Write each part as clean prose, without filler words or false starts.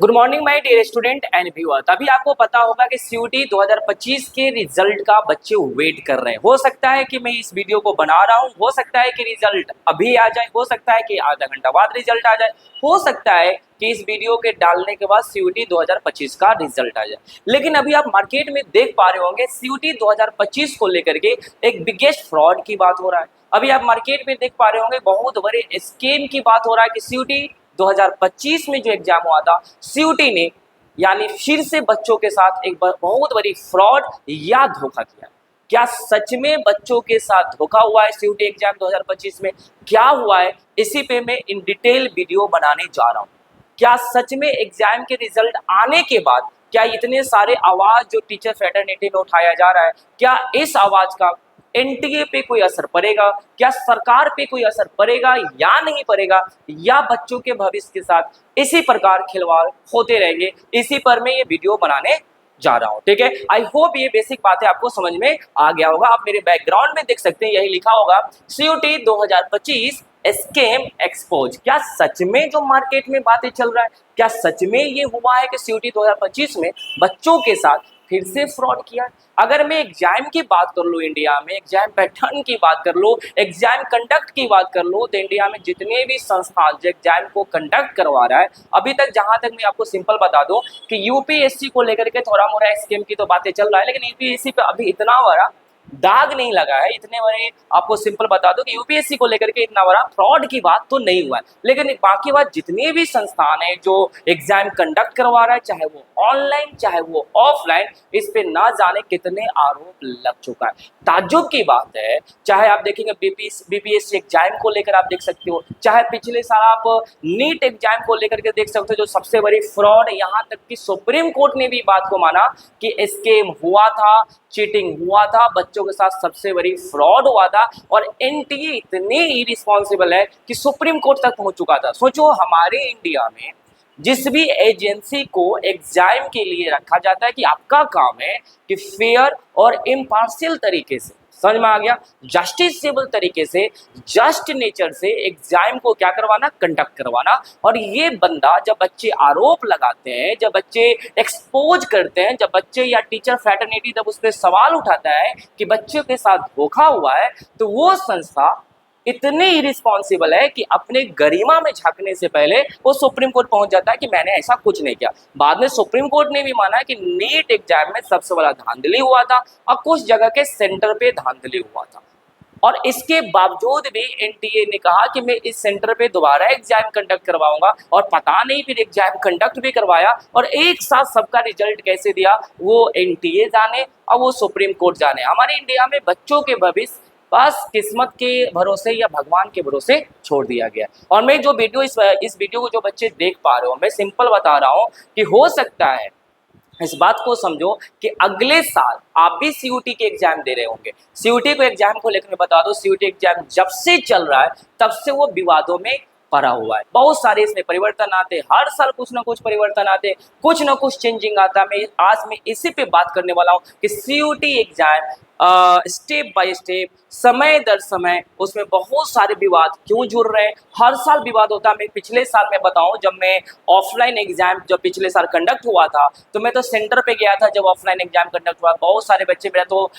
Good morning my dear student and viewer. तभी आपको पता होगा कि सीयूटी 2025 के रिजल्ट का बच्चे वेट कर रहे हैं। हो सकता है कि मैं इस वीडियो को बना रहा हूं, हो सकता है कि रिजल्ट अभी आ जाए, हो सकता है कि आधा घंटा बाद रिजल्ट आ जाए, हो सकता है कि इस वीडियो के डालने के बाद सीयूटी 2025 का रिजल्ट आ जाए। लेकिन अभी आप मार्केट में देख पा रहे होंगे सीयूटी 2025 को लेकर के एक बिगेस्ट फ्रॉड की बात हो रहा है। अभी आप मार्केट में देख पा रहे होंगे बहुत बड़े स्कैम की बात हो रहा है कि सीयूटी 2025 में जो एग्जाम हुआ था सीयूटी ने यानी फिर से बच्चों के साथ एक बहुत बड़ी फ्रॉड या धोखा किया। क्या सच में बच्चों के साथ धोखा हुआ है सीयूटी एग्जाम 2025 में? क्या हुआ है इसी पे मैं इन डिटेल वीडियो बनाने जा रहा हूं। क्या सच में एग्जाम के रिजल्ट आने के बाद क्या इतने सारे आवाज जो टीचर फ्रेटर्निटी में उठाया जा रहा है, क्या इस आवाज का एनटीए पे कोई असर पड़ेगा? क्या सरकार पे कोई असर पड़ेगा या नहीं पड़ेगा? या बच्चों के भविष्य के साथ इसी प्रकार खिलवाड़ होते रहेंगे? इसी पर मैं ये वीडियो बनाने जा रहा हूं। ठीक है, आई होप ये बेसिक बातें आपको समझ में आ गया होगा। आप मेरे बैकग्राउंड में देख सकते हैं, यही लिखा होगा सीयूटी 2025 स्कैम एक्सपोज। क्या सच में जो मार्केट में बातें चल रहा है, क्या सच में ये हुआ है कि सीयूटी 2025 में बच्चों के साथ फिर से फ्रॉड किया? अगर मैं एग्जाम की बात कर लूँ, इंडिया में एग्जाम पैटर्न की बात कर लूँ, एग्जाम कंडक्ट की बात कर लूँ, तो इंडिया में जितने भी संस्थान जो एग्जाम को कंडक्ट करवा रहा है, अभी तक जहां तक मैं आपको सिंपल बता दूं कि यूपीएससी को लेकर के थोड़ा मोड़ा स्कीम की तो बातें चल रहा है, लेकिन यूपीएससी पे अभी इतना बड़ा दाग नहीं लगा है। इतने बड़े आपको सिंपल बता दो कि यूपीएससी को लेकर के इतना बड़ा फ्रॉड की बात तो नहीं हुआ है, लेकिन बाकी बात जितने भी संस्थान है जो एग्जाम कंडक्ट करवा रहा है, चाहे वो ऑनलाइन चाहे वो ऑफलाइन, इस पे ना जाने कितने आरोप लग चुका है। ताज्जुब की बात है, चाहे आप देखेंगे बीपीएससी एग्जाम को लेकर आप देख सकते हो, चाहे पिछले साल आप नीट एग्जाम को लेकर के देख सकते हो, जो सबसे बड़ी फ्रॉड, यहाँ तक कि सुप्रीम कोर्ट ने भी बात को माना कि स्कैम हुआ था, चीटिंग हुआ था, बच्चों के साथ सबसे बड़ी फ्रॉड हुआ था, और एनटीए इतने इरिस्पॉन्सिबल है कि सुप्रीम कोर्ट तक पहुंच चुका था। सोचो, हमारे इंडिया में जिस भी एजेंसी को एग्जाम के लिए रखा जाता है कि आपका काम है कि फेयर और इम्पार्शियल तरीके से, समझ में आ गया, जस्टिसेबल तरीके से, जस्ट नेचर से एग्जाम को क्या करवाना, कंडक्ट करवाना। और ये बंदा जब बच्चे आरोप लगाते हैं, जब बच्चे एक्सपोज करते हैं, जब बच्चे या टीचर फ्रेटर्निटी जब उस पर सवाल उठाता है कि बच्चों के साथ धोखा हुआ है, तो वो संस्था इतने इरिस्पॉन्सिबल है कि अपने गरिमा में झांकने से पहले वो सुप्रीम कोर्ट पहुंच जाता है कि मैंने ऐसा कुछ नहीं किया। बाद में सुप्रीम कोर्ट ने भी माना कि नीट एग्जाम में सबसे बड़ा धांधली हुआ था और कुछ जगह के सेंटर पे धांधली हुआ था, और इसके बावजूद भी एनटीए ने कहा कि मैं इस सेंटर पे दोबारा एग्जाम कंडक्ट करवाऊंगा, और पता नहीं फिर एग्जाम कंडक्ट भी करवाया और एक साथ सबका रिजल्ट कैसे दिया वो एनटीए जाने और वो सुप्रीम कोर्ट जाने। हमारे इंडिया में बच्चों के भविष्य बस किस्मत के भरोसे या भगवान के भरोसे छोड़ दिया गया। और मैं जो वीडियो इस वीडियो को जो बच्चे देख पा रहे हो, मैं सिंपल बता रहा हूँ कि हो सकता है, इस बात को समझो कि अगले साल आप भी सीयूटी के एग्जाम दे रहे होंगे। सीयूटी को एग्जाम को लेकर मैं बता दो, सीयूटी एग्जाम जब से चल रहा है तब से वो विवादों में पड़ा हुआ है। बहुत सारे इसमें परिवर्तन आते, हर साल कुछ ना कुछ परिवर्तन आते, कुछ ना कुछ चेंजिंग आता। मैं इसी पे बात करने वाला हूँ कि CUET exam step by step, समय दर समय उसमें बहुत सारे विवाद क्यों जुड़ रहे हैं। हर साल विवाद होता है। मैं पिछले साल में बताऊं, जब मैं ऑफलाइन एग्जाम जब पिछले साल कंडक्ट हुआ था, तो मैं तो सेंटर पे गया था जब ऑफलाइन एग्जाम कंडक्ट हुआ। बहुत सारे बच्चे, मेरा तो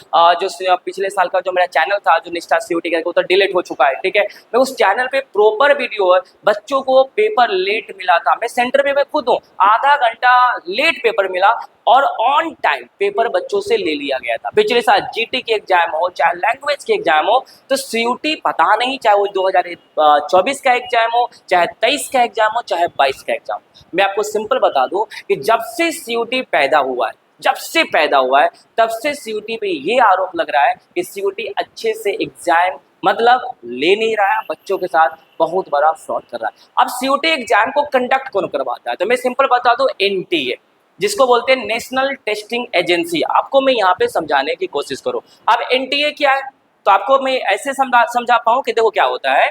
जो पिछले साल का जो मेरा चैनल था जो निष्ठा सीयूटी का, वो तो डिलीट हो चुका है। ठीक है, मैं उस चैनल पे प्रॉपर वीडियो है, बच्चों को पेपर लेट मिला था, मैं सेंटर पे मैं खुद हूँ, आधा घंटा लेट पेपर मिला और ऑन टाइम पेपर बच्चों से ले लिया गया था। पिछले साल जीटी के एग्जाम हो, चाहे लैंग्वेज के एग्जाम हो, तो सीयूटी पता नहीं, चाहे वो 2024 का एग्जाम हो, चाहे 23 का एग्जाम हो, चाहे 22 का एग्जाम हो। मैं आपको सिंपल बता दूं कि जब से सीयूटी पैदा हुआ है, जब से पैदा हुआ है तब से सीयूटी पे ये आरोप लग रहा है कि सीयूटी अच्छे से एग्जाम मतलब ले नहीं रहा है, बच्चों के साथ बहुत बड़ा फ्रॉड कर रहा है। अब सीयूटी एग्जाम को कंडक्ट कौन करवाता है? तो मैं सिंपल बता दूं, एनटीए, जिसको बोलते हैं नेशनल टेस्टिंग एजेंसी। आपको मैं यहाँ पे समझाने की कोशिश करूँ। अब एनटीए क्या है, तो आपको मैं ऐसे समझा पाऊँ कि देखो क्या होता है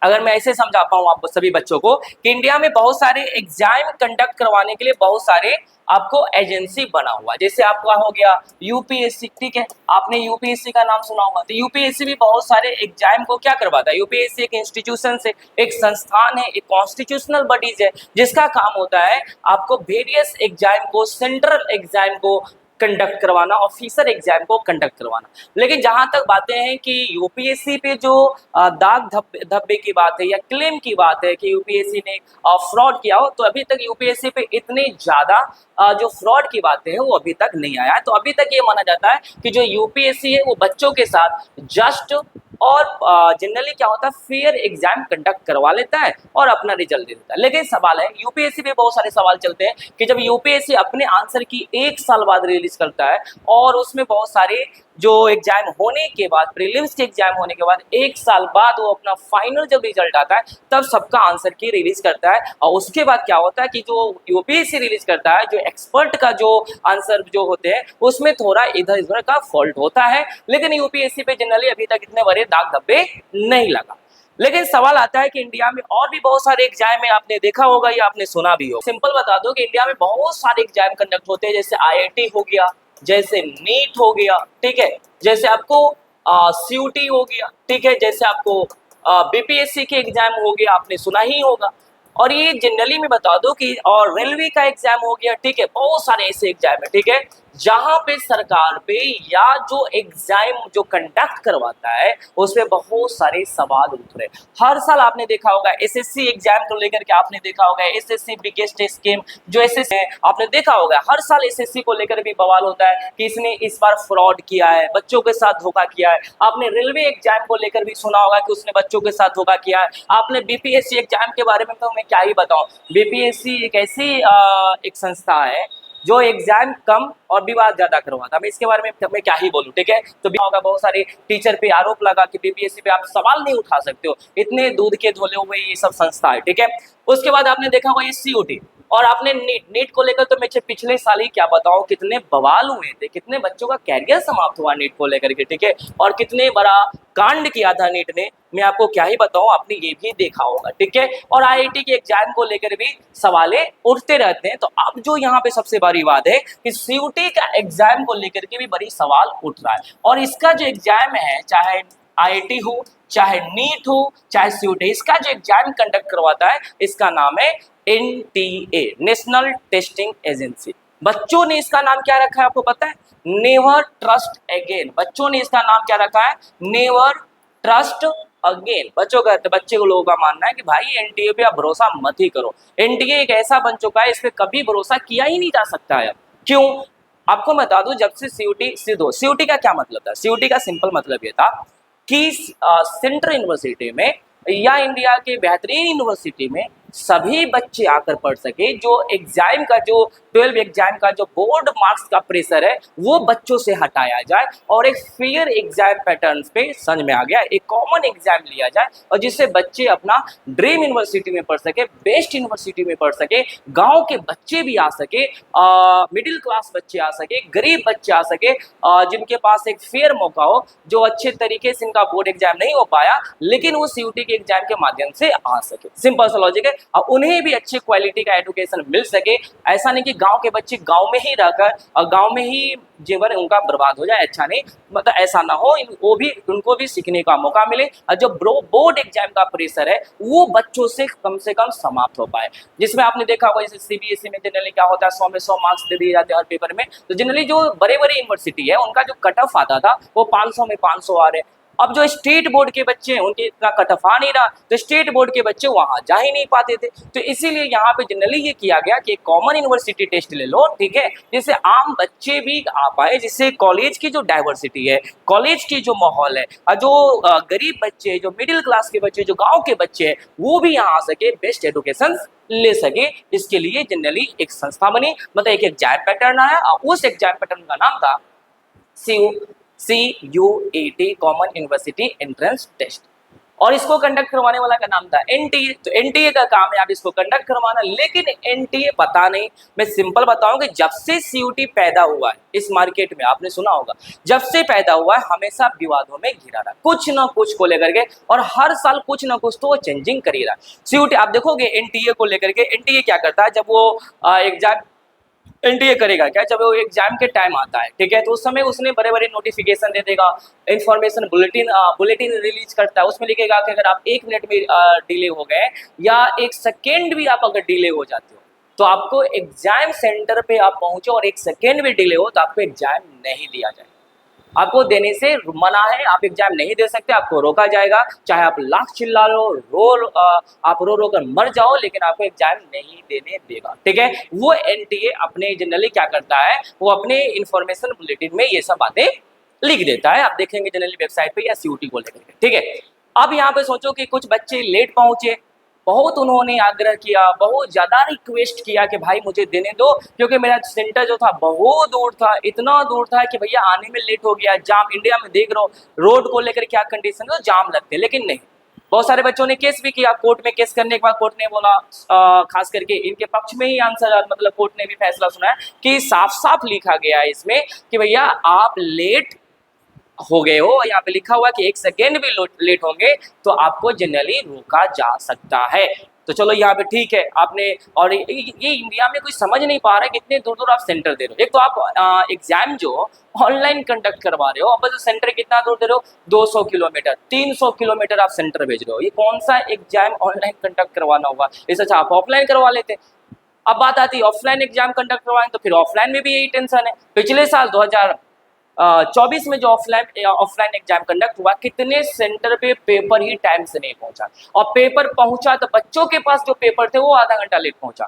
अगर मैं ऐसे समझा पाऊँ आप सभी बच्चों को कि इंडिया में बहुत सारे एग्जाम कंडक्ट करवाने के लिए बहुत सारे आपको एजेंसी बना हुआ, जैसे आपका हो गया यूपीएससी, ठीक है, आपने यूपीएससी का नाम सुना होगा। तो यूपीएससी भी बहुत सारे एग्जाम को क्या करवाता है, यूपीएससी एक इंस्टीट्यूशन से, एक संस्थान है, एक कॉन्स्टिट्यूशनल बॉडीज है, जिसका काम होता है आपको वेरियस एग्जाम को, सेंट्रल एग्जाम को कंडक्ट करवाना, ऑफिसर एग्जाम को कंडक्ट करवाना। लेकिन जहां तक बातें हैं कि यूपीएससी पे जो दाग धब्बे की बात है या क्लेम की बात है कि यूपीएससी ने फ्रॉड किया हो, तो अभी तक यूपीएससी पे इतनी ज्यादा जो फ्रॉड की बातें हैं वो अभी तक नहीं आया है। तो अभी तक ये माना जाता है कि जो यूपीएससी है वो बच्चों के साथ जस्ट और जनरली क्या होता है, फेयर एग्जाम कंडक्ट करवा लेता है और अपना रिजल्ट दे देता है। लेकिन सवाल है, यूपीएससी पे बहुत सारे सवाल चलते हैं कि जब यूपीएससी अपने आंसर की 1 साल बाद रिलीज करता है और उसमें बहुत सारे जो एग्जाम होने के बाद, प्रीलिम्स के एग्जाम होने के बाद 1 साल बाद वो अपना फाइनल जब रिजल्ट आता है तब सबका आंसर की रिलीज करता है। और उसके बाद क्या होता है कि जो यूपीएससी रिलीज करता है, जो एक्सपर्ट का जो आंसर जो होते हैं उसमें थोड़ा इधर उधर का फॉल्ट होता है, लेकिन यूपीएससी पे जनरली अभी तक इतने बड़े दाग धब्बे नहीं लगा। लेकिन सवाल आता है कि इंडिया में और भी बहुत सारे एग्जाम है, आपने देखा होगा या आपने सुना भी हो। सिंपल बता दो कि इंडिया में बहुत सारे एग्जाम कंडक्ट होते हैं, जैसे आईआईटी हो गया, जैसे नीट हो गया, ठीक है, जैसे आपको सीयूटी हो गया, ठीक है, जैसे आपको बीपीएससी के एग्जाम हो गया, आपने सुना ही होगा। और ये जनरली मैं बता दूं कि और रेलवे का एग्जाम हो गया, ठीक है, बहुत सारे ऐसे एग्जाम है, ठीक है, जहां पे सरकार पे या जो एग्जाम जो कंडक्ट करवाता है उसमें बहुत सारे सवाल उठ रहे। हर साल आपने देखा होगा एसएससी एग्जाम को लेकर के, आपने देखा होगा एसएससी बिगेस्ट स्कीम जो एसएससी है, आपने देखा होगा हर साल एसएससी को लेकर भी बवाल होता है कि इसने इस बार फ्रॉड किया है, बच्चों के साथ धोखा किया है। आपने रेलवे एग्जाम को लेकर भी सुना होगा कि उसने बच्चों के साथ धोखा किया है। आपने बीपीएससी एग्जाम के बारे में तो मैं क्या ही बताऊं, बीपीएससी एक ऐसी एक संस्था है जो एग्जाम कम और विवाद ज्यादा करवाता है। मैं इसके बारे में मैं क्या ही बोलूं, ठीक है। तो होगा बहुत सारे टीचर पे आरोप लगा कि बीपीएससी पे आप सवाल नहीं उठा सकते हो, इतने दूध के धोले हुए ये सब संस्था है, ठीक है। उसके बाद आपने देखा होगा ये सीयूटी, और आपने नीट को लेकर तो मैं पिछले साल ही क्या बताऊं कितने बवाल हुए थे, कितने बच्चों का कैरियर समाप्त हुआ नीट को लेकर के, ठीक है, और कितने बड़ा कांड किया था नीट ने, मैं आपको क्या ही बताऊं, आपने ये भी देखा होगा, ठीक है। और आईआईटी के एग्जाम को लेकर भी सवाले उठते रहते हैं। तो अब जो यहाँ पे सबसे बड़ी बात है कि सीयूटी का एग्जाम को लेकर के भी बड़ी सवाल उठ रहा है। और इसका जो एग्जाम है, चाहे आईआईटी हो, चाहे नीट हो, चाहे सीयूटी, इसका जो एग्जाम कंडक्ट करवाता है इसका नाम है एनटीए, नेशनल टेस्टिंग एजेंसी। बच्चों ने इसका नाम क्या रखा है आपको पता है, नेवर ट्रस्ट अगेन। बच्चों ने इसका नाम क्या रखा है, नेवर ट्रस्ट अगेन। बच्चे को लोगों का मानना है कि भाई एनटीए पे आप भरोसा मत ही करो। एनटीए एक ऐसा बन चुका है, इस पे कभी भरोसा किया ही नहीं जा सकता है। क्यों, आपको बता दूं, जब से सीयूटी सिद्ध हो, सीयूटी का क्या मतलब था, सीयूटी का सिंपल मतलब ये था कि सेंट्रल यूनिवर्सिटी में या इंडिया के बेहतरीन यूनिवर्सिटी में सभी बच्चे आकर पढ़ सके। जो एग्जाम का जो 12 एग्जाम का जो बोर्ड मार्क्स का प्रेशर है वो बच्चों से हटाया जाए और एक फेयर एग्जाम पैटर्न पे समझ में आ गया, एक कॉमन एग्जाम लिया जाए और जिससे बच्चे अपना ड्रीम यूनिवर्सिटी में पढ़ सके, बेस्ट यूनिवर्सिटी में पढ़ सके, गांव के बच्चे भी आ सके, मिडिल क्लास बच्चे आ सके, गरीब बच्चे आ सके, जिनके पास एक फेयर मौका हो, जो अच्छे तरीके से इनका बोर्ड एग्जाम नहीं हो पाया लेकिन वो सीयूटी के एग्जाम के माध्यम से आ सके। सिंपल सा लॉजिक है, और उन्हें भी अच्छी क्वालिटी का एजुकेशन मिल सके। ऐसा नहीं कि गांव के बच्चे गांव में ही रहकर और गांव में ही जीवन उनका बर्बाद हो जाए, अच्छा नहीं, मतलब ऐसा ना हो, उनको भी सीखने का मौका मिले और जो बोर्ड एग्जाम का प्रेशर है वो बच्चों से कम समाप्त हो पाए। जिसमें आपने देखा होगा जैसे सीबीएसई में जनरली क्या होता है, 100 में 100 मार्क्स दे दिए जाते हैं हर पेपर में। तो जनरली जो बड़े बड़े यूनिवर्सिटी है उनका जो कट ऑफ आता था वो 500 में 500 आ रहे। अब जो स्टेट बोर्ड के बच्चे हैं उनके इतना कट ऑफ आ नहीं रहा, तो स्टेट बोर्ड के बच्चे वहां जा ही नहीं पाते थे। तो इसीलिए यहाँ पे जनरली ये किया गया कि कॉमन यूनिवर्सिटी टेस्ट ले लो, ठीक है, जिससे आम बच्चे भी आ पाए, जिससे कॉलेज की जो डाइवर्सिटी है, कॉलेज की जो माहौल है, और जो गरीब बच्चे, जो मिडिल क्लास के बच्चे, जो गाँव के बच्चे हैं, वो भी यहाँ आ सके, बेस्ट एजुकेशन ले सके। इसके लिए जनरली एक संस्था बनी, मतलब एक एग्जाम पैटर्न आया और उस एग्जाम पैटर्न का नाम था CUET, common university entrance test. और इसको कंडक्ट करवाने वाला का नाम था एनटीए। तो एनटीए का काम है आप इसको कंडक्ट करवाना। लेकिन एनटीए पता नहीं, मैं सिंपल बताऊं कि जब से सीयूटी पैदा हुआ है इस मार्केट में, आपने सुना होगा, जब से पैदा हुआ है हमेशा विवादों में घिरा रहा, कुछ ना कुछ को लेकर के, और हर साल कुछ ना कुछ तो वो चेंजिंग कर ही रहा है। सीयूटी आप देखोगे एनटीए को लेकर के, एनटीए क्या करता है जब वो एग्जाम एनटीए करेगा क्या, जब वो एग्जाम के टाइम आता है, ठीक है, तो उस समय उसने बड़े बड़े नोटिफिकेशन दे देगा, इंफॉर्मेशन बुलेटिन रिलीज करता है। उसमें लिखेगा कि अगर आप 1 मिनट में डिले हो गए या 1 सेकेंड भी आप अगर डिले हो जाते हो तो आपको एग्जाम सेंटर पे आप पहुंचो और 1 सेकेंड भी डिले हो तो आपको एग्जाम नहीं दिया जाएगा, आपको देने से मना है, आप एग्जाम नहीं दे सकते, आपको रोका जाएगा, चाहे आप लाख चिल्ला लो, आप रो कर मर जाओ, लेकिन आपको एग्जाम नहीं देने देगा, ठीक है। वो एनटीए अपने जनरली क्या करता है, वो अपने इंफॉर्मेशन बुलेटिन में ये सब बातें लिख देता है, आप देखेंगे जनरली वेबसाइट पे या सीयूटी को लेकर के, ठीक है। अब यहाँ पे सोचो कि कुछ बच्चे लेट पहुंचे, बहुत उन्होंने आग्रह किया, बहुत ज़्यादा रिक्वेस्ट किया कि भाई मुझे देने दो, क्योंकि मेरा सेंटर जो था बहुत दूर था, इतना दूर था कि भैया आने में लेट हो गया, जाम, इंडिया में देख रहा हूँ रोड को लेकर क्या कंडीशन है, तो जाम लगते, लेकिन नहीं। बहुत सारे बच्चों ने केस भी किया, कोर्ट में केस करने के बाद कोर्ट ने बोला, खास करके इनके पक्ष में ही आंसर, मतलब कोर्ट ने भी फैसला सुनाया कि साफ साफ लिखा गया है इसमें कि भैया आप लेट हो गए हो, यहाँ पे लिखा हुआ कि 1 सेकेंड भी लेट होंगे तो आपको जनरली रोका जा सकता है। तो चलो यहाँ पे ठीक है आपने, और ये इंडिया में कोई समझ नहीं पा रहा है कि इतने दूर दूर आप सेंटर दे रहे हो। एक तो आप एग्जाम जो ऑनलाइन कंडक्ट करवा रहे हो, अब तो सेंटर कितना दूर दे रहे हो, 200 किलोमीटर 300 किलोमीटर आप सेंटर भेज रहे हो, ये कौन सा एग्जाम ऑनलाइन कंडक्ट करवाना होगा, इससे अच्छा आप ऑफलाइन करवा लेते। अब बात आती है ऑफलाइन एग्जाम कंडक्ट करवाएं, तो फिर ऑफलाइन में भी यही टेंशन है। पिछले साल 2024 में जो ऑफलाइन एग्जाम कंडक्ट हुआ, कितने सेंटर पे पेपर ही टाइम से नहीं पहुंचा, और पेपर पहुंचा तो बच्चों के पास जो पेपर थे वो आधा घंटा लेट पहुंचा,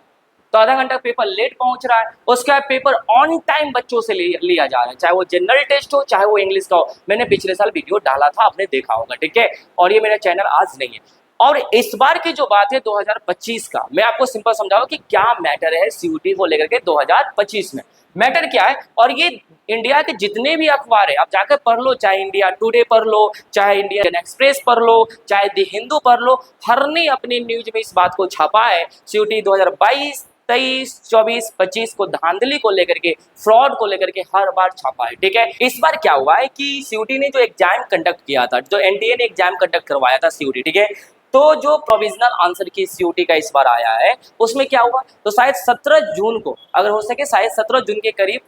तो आधा घंटा पेपर लेट पहुंच रहा है। उसके बाद पेपर ऑन टाइम बच्चों से लिया जा रहा है, चाहे वो जनरल टेस्ट हो चाहे वो इंग्लिश का हो। मैंने पिछले साल वीडियो डाला था, आपने देखा होगा, ठीक है, और ये मेरा चैनल आज नहीं है। और इस बार की जो बात है 2025 का, मैं आपको सिंपल समझाऊं कि क्या मैटर है सीयूटी को लेकर के 2025 में, मैटर क्या है। और ये इंडिया के जितने भी अखबार है आप जाकर पढ़ लो, चाहे इंडिया टुडे पढ़ लो, चाहे इंडियन एक्सप्रेस पढ़ लो, चाहे द हिंदू पढ़ लो, हर ने अपने न्यूज में इस बात को छापा है, सीयूटी 2022 23 24 25 को धांधली को लेकर के, फ्रॉड को लेकर के हर बार छापा है, ठीक है। इस बार क्या हुआ है कि सीयूटी ने जो एग्जाम कंडक्ट किया था, जो एनटीए ने एग्जाम कंडक्ट करवाया था सीयूटी, ठीक है, तो जो प्रोविजनल आंसर की सीयूटी का इस बार आया है, उसमें क्या हुआ, तो शायद 17 जून को, अगर हो सके शायद 17 जून के करीब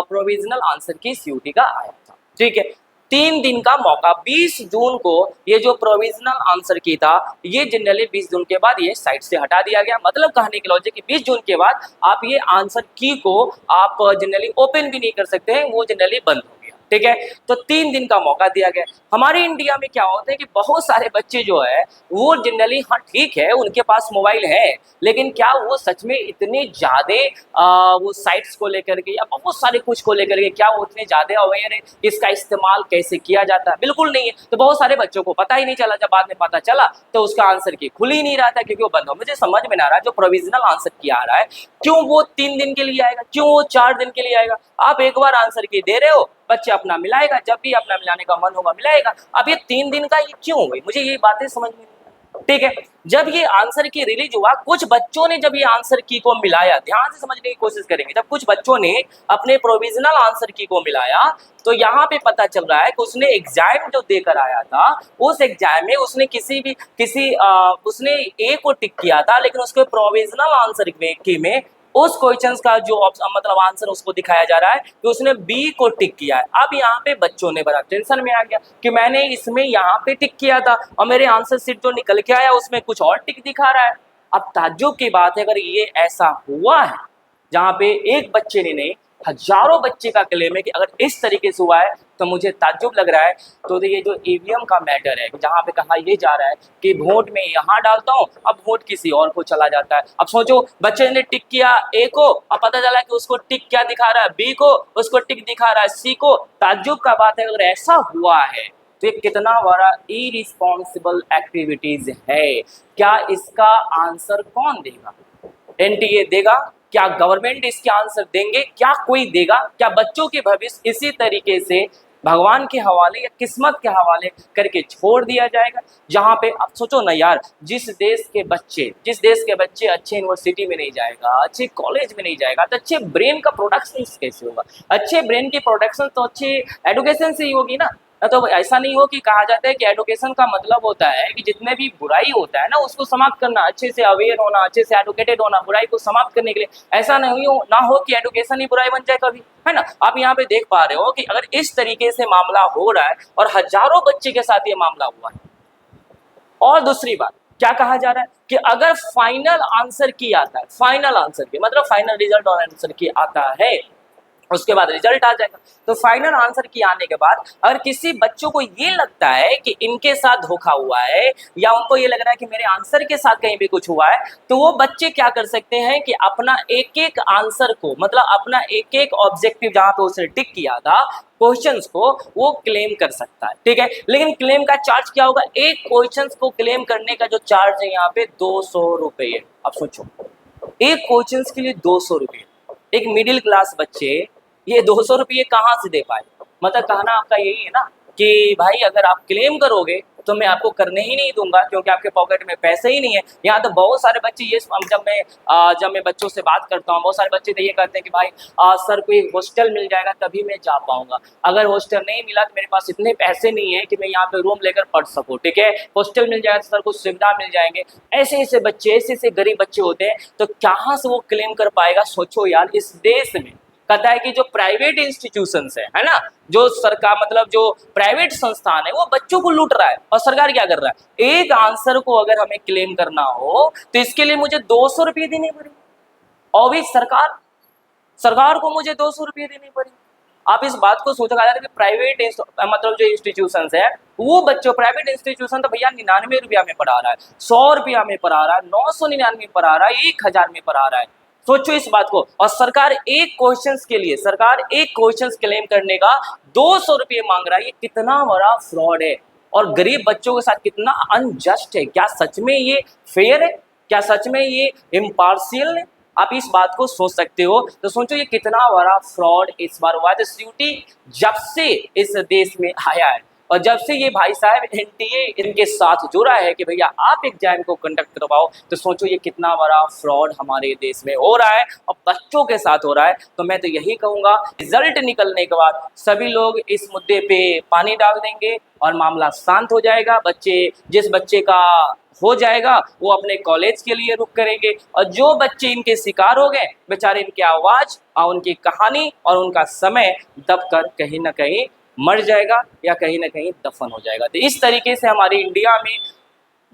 प्रोविजनल आंसर की सीयूटी का आया था, ठीक है। 3 दिन का मौका, 20 जून को ये जो प्रोविजनल आंसर की था, ये जनरली 20 जून के बाद ये साइट से हटा दिया गया। मतलब कहने की लॉजिक कि 20 जून के बाद आप ये आंसर की को आप जनरली ओपन भी नहीं कर सकते हैं, वो जनरली बंद हो गया, ठीक है। तो 3 दिन का मौका दिया गया। हमारे इंडिया में क्या होता है कि बहुत सारे बच्चे जो है वो जनरली, हाँ ठीक है उनके पास मोबाइल है, लेकिन क्या वो सच में इतने ज़्यादा वो साइट्स को लेकर के या बहुत सारे कुछ को लेकर के, क्या वो उतने ज़्यादा अवेयर है इसका इस्तेमाल कैसे किया जाता है, बिल्कुल नहीं है। तो बहुत सारे बच्चों को पता ही नहीं चला, जब बाद में पता चला तो उसका आंसर की खुल ही नहीं रहा था, क्योंकि वो बंद हो। मुझे समझ में ना रहा जो प्रोविजनल आंसर की आ रहा है, क्यों वो 3 दिन के लिए आएगा, क्यों वो 4 दिन के लिए आएगा। आप एक बार आंसर की दे रहे हो, बच्चे अपना मिलाएगा, जब भी अपना मिलाने का मन होगा मिलाएगा। अब ये 3 दिन का ये क्यों हुई, मुझे ये बातें समझ में, ठीक है। जब ये आंसर की रिलीज हुआ, कुछ बच्चों ने जब ये आंसर की को मिलाया, ध्यान से समझने की कोशिश करेंगे, जब कुछ बच्चों ने अपने प्रोविजनल आंसर की को मिलाया, तो यहाँ पे पता चल रहा है कि उसने एग्जाम जो देकर आया था, उस एग्जाम में उसने उसने ए को टिक किया था, लेकिन उसके प्रोविजनल आंसर की में उस क्वेश्चन का जो मतलब आंसर उसको दिखाया जा रहा है कि उसने बी को टिक किया है। अब यहाँ पे बच्चों ने बड़ा टेंशन में आ गया कि मैंने इसमें यहाँ पे टिक किया था और मेरे आंसर सीट जो निकल के आया उसमें कुछ और टिक दिखा रहा है। अब ताज्जुब की बात है, अगर ये ऐसा हुआ है जहाँ पे एक बच्चे ने नहीं हजारों बच्चे का क्लेम है कि अगर इस तरीके से हुआ है, तो मुझे ताज्जुब लग रहा है। तो ये जो ईवीएम का मैटर है, जहाँ पे कहा ये जा रहा है कि वोट में यहाँ डालता हूँ, अब वोट किसी और को चला जाता है। अब सोचो बच्चे ने टिक किया ए को, अब पता चला कि उसको टिक क्या दिखा रहा है, बी को, उसको टिक दिखा रहा है सी को। ताज्जुब का बात है, अगर ऐसा हुआ है तो ये कितना बड़ा इरिस्पॉन्सिबल एक्टिविटीज है। क्या इसका आंसर कौन देगा? एनटीए देगा? क्या गवर्नमेंट इसके आंसर देंगे? क्या कोई देगा? क्या बच्चों के भविष्य इसी तरीके से भगवान के हवाले या किस्मत के हवाले करके छोड़ दिया जाएगा। जहाँ पे आप सोचो ना यार, जिस देश के बच्चे अच्छे यूनिवर्सिटी में नहीं जाएगा, अच्छे कॉलेज में नहीं जाएगा, तो अच्छे ब्रेन का प्रोडक्शन कैसे होगा? अच्छे ब्रेन की प्रोडक्शन तो अच्छे एडुकेशन से ही होगी ना। तो ऐसा नहीं हो कि कहा जाता है कि एडुकेशन का मतलब होता है कि जितने भी बुराई होता है ना उसको समाप्त करना, अच्छे से अवेयर होना, अच्छे से एडुकेटेड होना बुराई को समाप्त करने के लिए। ऐसा नहीं हो ना हो कि एडुकेशन ही बुराई बन जाए कभी, है ना। आप यहाँ पे देख पा रहे हो कि अगर इस तरीके से मामला हो रहा है और हजारों बच्चे के साथ ये मामला हुआ है। और दूसरी बात क्या कहा जा रहा है कि अगर फाइनल आंसर की आता है, फाइनल आंसर की मतलब फाइनल रिजल्ट और आंसर की आता है, उसके बाद रिजल्ट आ जाएगा। तो फाइनल आंसर की आने के बाद अगर किसी बच्चों को ये लगता है कि इनके साथ धोखा हुआ है या उनको ये लग रहा है कि मेरे आंसर के साथ कहीं भी कुछ हुआ है, तो वो बच्चे क्या कर सकते हैं कि अपना एक एक आंसर को मतलब अपना एक एक ऑब्जेक्टिव जहां पे उसने टिक किया था क्वेश्चंस को वो क्लेम कर सकता है। ठीक है, लेकिन क्लेम का चार्ज क्या होगा? एक क्वेश्चंस को क्लेम करने का जो चार्ज है यहाँ पे 200 रुपये। अब सोचो, एक क्वेश्चंस के लिए 200 रुपये। एक मिडिल क्लास बच्चे ये 200 रुपये कहाँ से दे पाए? मतलब कहना आपका यही है ना कि भाई अगर आप क्लेम करोगे तो मैं आपको करने ही नहीं दूंगा क्योंकि आपके पॉकेट में पैसे ही नहीं है। यहाँ तो बहुत सारे बच्चे ये जब मैं बच्चों से बात करता हूँ, बहुत सारे बच्चे तो ये कहते हैं कि भाई सर कोई हॉस्टल मिल जाएगा तभी मैं जा पाऊंगा, अगर हॉस्टल नहीं मिला तो मेरे पास इतने पैसे नहीं है कि मैं यहाँ पे रूम लेकर पढ़ सकूँ। ठीक है, हॉस्टल मिल जाएगा तो सर कुछ सुविधा मिल जाएंगे। ऐसे ऐसे बच्चे, ऐसे गरीब बच्चे होते हैं, तो कहाँ से वो क्लेम कर पाएगा? सोचो यार, इस देश में कहता है कि जो प्राइवेट इंस्टीट्यूशंस है ना, जो सरकार मतलब जो प्राइवेट संस्थान है वो बच्चों को लूट रहा है और सरकार क्या कर रहा है? एक आंसर को अगर हमें क्लेम करना हो तो इसके लिए मुझे 200 रुपये देने पड़ेंगे और भी सरकार को मुझे 200 रुपये देने पड़ेंगे। आप इस बात को सोचो कि प्राइवेट मतलब जो इंस्टीट्यूशंस है वो बच्चों, प्राइवेट इंस्टीट्यूशन तो भैया 99 रुपया में पढ़ा रहा है, 100 रुपया में पढ़ा रहा है, 999 में पढ़ा रहा है, 1000 में पढ़ा रहा है। सोचो इस बात को। और सरकार एक क्वेश्चन क्लेम करने का 200 रुपये मांग रहा है। ये कितना बड़ा फ्रॉड है और गरीब बच्चों के साथ कितना अनजस्ट है। क्या सच में ये फेयर है? क्या सच में ये इम्पार्शियल है? आप इस बात को सोच सकते हो। तो सोचो ये कितना बड़ा फ्रॉड इस बार हुआ है। तो सीयूटी जब से इस देश में आया है और जब से ये भाई साहब एनटीए इनके साथ जुड़ा है कि भैया आप एग्जाम को कंडक्ट करवाओ, तो सोचो ये कितना बड़ा फ्रॉड हमारे देश में हो रहा है और बच्चों के साथ हो रहा है। तो मैं तो यही कहूँगा, रिजल्ट निकलने के बाद सभी लोग इस मुद्दे पे पानी डाल देंगे और मामला शांत हो जाएगा। जिस बच्चे का हो जाएगा वो अपने कॉलेज के लिए रुख करेंगे और जो बच्चे इनके शिकार हो गए बेचारे, इनकी आवाज़ और उनकी कहानी और उनका समय दब कर कहीं ना कहीं मर जाएगा या कहीं ना कहीं दफन हो जाएगा। तो इस तरीके से हमारे इंडिया में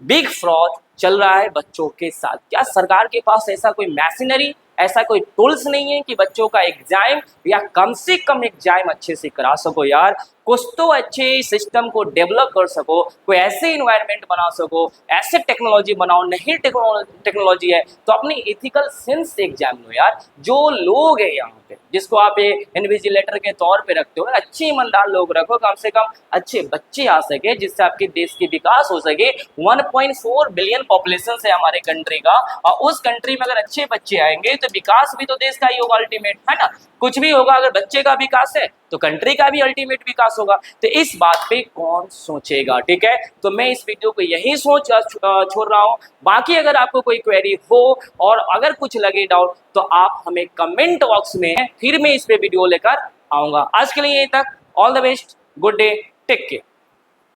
बिग फ्रॉड चल रहा है बच्चों के साथ। क्या सरकार के पास ऐसा कोई मशीनरी, ऐसा कोई टूल्स नहीं है कि बच्चों का एग्जाम या कम से कम एग्जाम अच्छे से करा सको? यार कुछ तो अच्छे सिस्टम को डेवलप कर सको, कोई ऐसे इन्वायरमेंट बना सको, ऐसे टेक्नोलॉजी बनाओ। नहीं टेक्नोलॉजी है तो अपनी इथिकल सेंस से एग्जाम लो यार। जो लोग हैं यहाँ पे जिसको आप इन्विजिलेटर के तौर पे रखते हो, अच्छे ईमानदार लोग रखो, कम से कम अच्छे बच्चे आ सके जिससे आपके देश की विकास हो सके। 1.4 बिलियन पॉपुलेशन है हमारे कंट्री का और उस कंट्री में अगर अच्छे बच्चे आएंगे तो विकास भी तो देश का ही होगा अल्टीमेट, है ना। कुछ भी होगा, अगर बच्चे का विकास है तो कंट्री का भी अल्टीमेट विकास होगा। तो इस बात पे कौन सोचेगा? ठीक है, तो मैं इस वीडियो को यही छोड़ रहा हूँ। बाकी अगर आपको कोई क्वेरी हो और अगर कुछ लगे डाउट तो आप हमें कमेंट बॉक्स में फिर मैं इस पे वीडियो लेकर आऊंगा। आज के लिए यहीं तक। All the best, good day, take care.